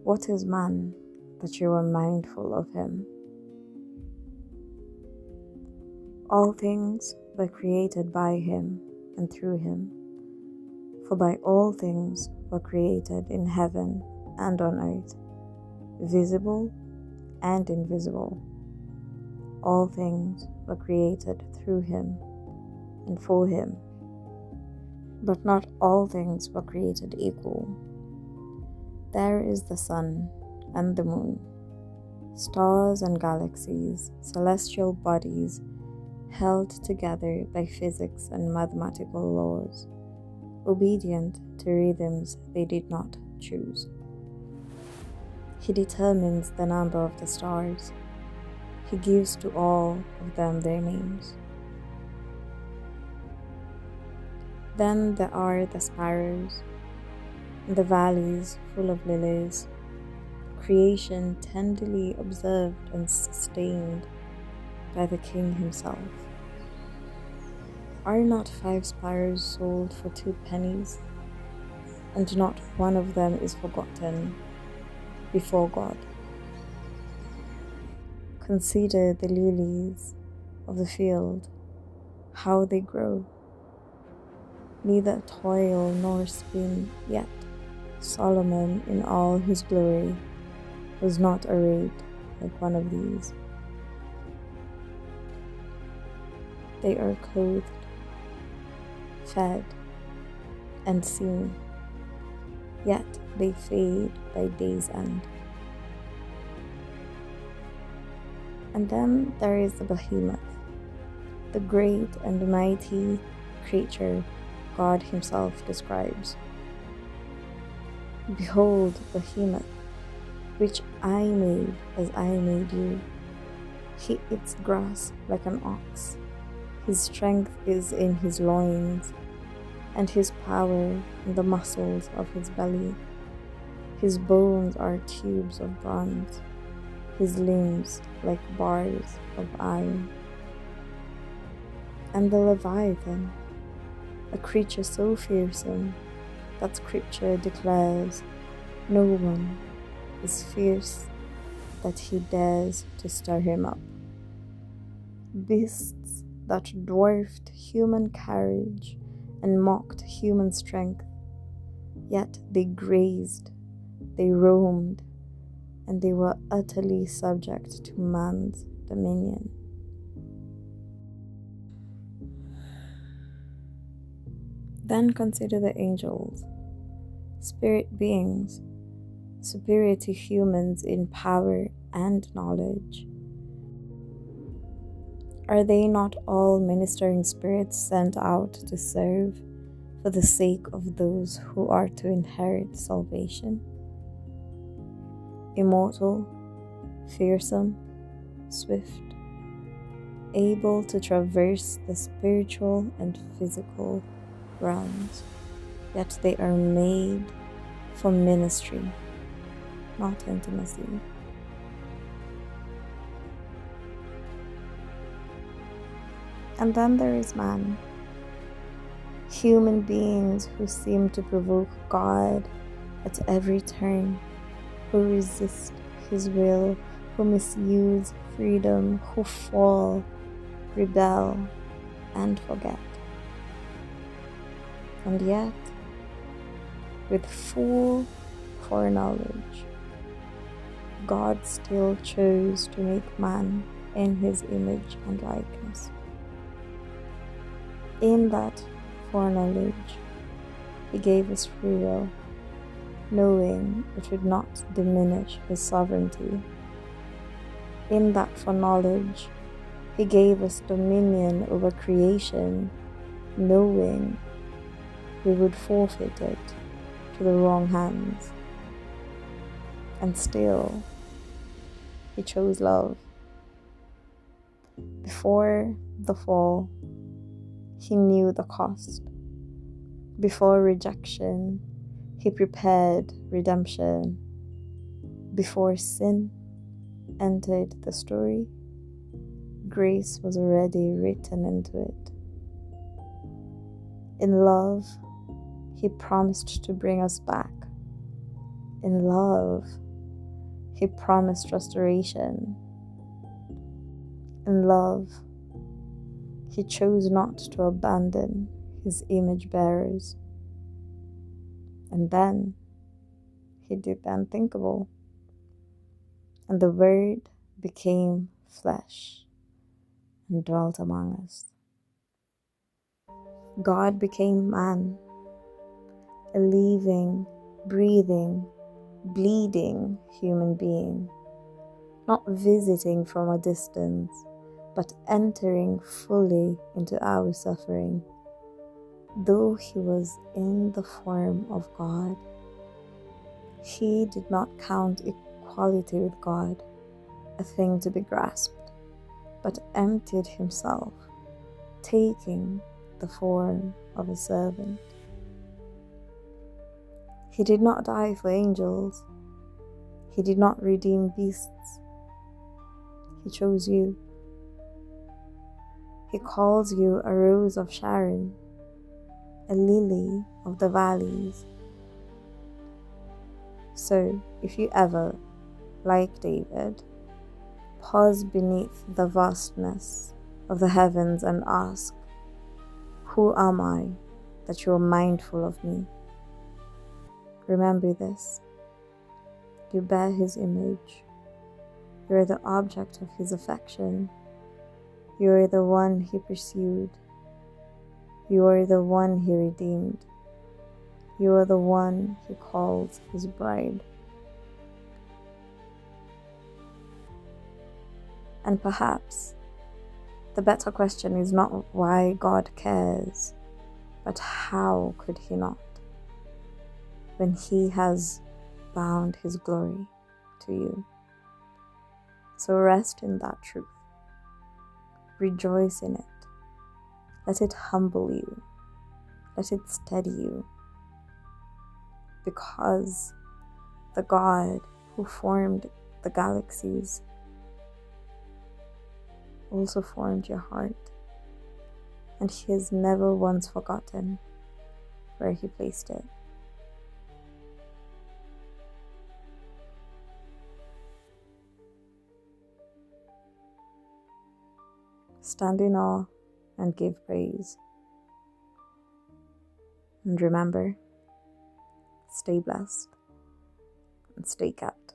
What is man that you are mindful of him? All things were created by him and through him. For by all things were created in heaven and on earth, visible and invisible. All things were created through him and for him. But not all things were created equal. There is the sun and the moon, stars and galaxies, celestial bodies held together by physics and mathematical laws, obedient to rhythms they did not choose. He determines the number of the stars. He gives to all of them their names. Then there are the sparrows, and the valleys full of lilies, creation tenderly observed and sustained by the King himself. Are not 5 sparrows sold for 2 pennies, and not one of them is forgotten before God? Consider the lilies of the field, how they grow. Neither toil nor spin, yet Solomon in all his glory was not arrayed like one of these. They are clothed, fed, and seen, yet they fade by day's end. And then there is the Behemoth, the great and mighty creature God himself describes. Behold, Behemoth, which I made as I made you. He eats grass like an ox. His strength is in his loins, and his power in the muscles of his belly. His bones are tubes of bronze, his limbs like bars of iron. And the Leviathan, a creature so fearsome that Scripture declares no one is fierce that he dares to stir him up. Beasts that dwarfed human courage and mocked human strength, yet they grazed, they roamed, and they were utterly subject to man's dominion. Then consider the angels, spirit beings, superior to humans in power and knowledge. Are they not all ministering spirits sent out to serve for the sake of those who are to inherit salvation? Immortal, fearsome, swift, able to traverse the spiritual and physical realms, yet they are made for ministry, not intimacy. And then there is man, human beings who seem to provoke God at every turn, who resist his will, who misuse freedom, who fall, rebel, and forget. And yet, with full foreknowledge, God still chose to make man in his image and likeness. In that foreknowledge, he gave us free will, knowing it would not diminish his sovereignty. In that foreknowledge, he gave us dominion over creation, knowing we would forfeit it to the wrong hands. And still, he chose love. Before the fall, he knew the cost. Before rejection, he prepared redemption. Before sin entered the story, grace was already written into it. In love, he promised to bring us back. In love, He promised restoration. In love, He chose not to abandon His image bearers. And then He did the unthinkable, and the Word became flesh and dwelt among us. God became man, a living, breathing, bleeding human being, not visiting from a distance, but entering fully into our suffering. Though He was in the form of God, He did not count equality with God a thing to be grasped, but emptied Himself, taking the form of a servant. He did not die for angels. He did not redeem beasts. He chose you. He calls you a rose of Sharon, a lily of the valleys. So, if you ever, like David, pause beneath the vastness of the heavens and ask, "Who am I that you are mindful of me?" Remember this: you bear His image. You are the object of His affection. You are the one He pursued. You are the one He redeemed. You are the one He calls His bride. And perhaps the better question is not why God cares, but how could He not, when He has bound His glory to you? So rest in that truth. Rejoice in it. Let it humble you. Let it steady you. Because the God who formed the galaxies also formed your heart, and He has never once forgotten where He placed it. Stand in awe and give praise. And remember, stay blessed and stay kept.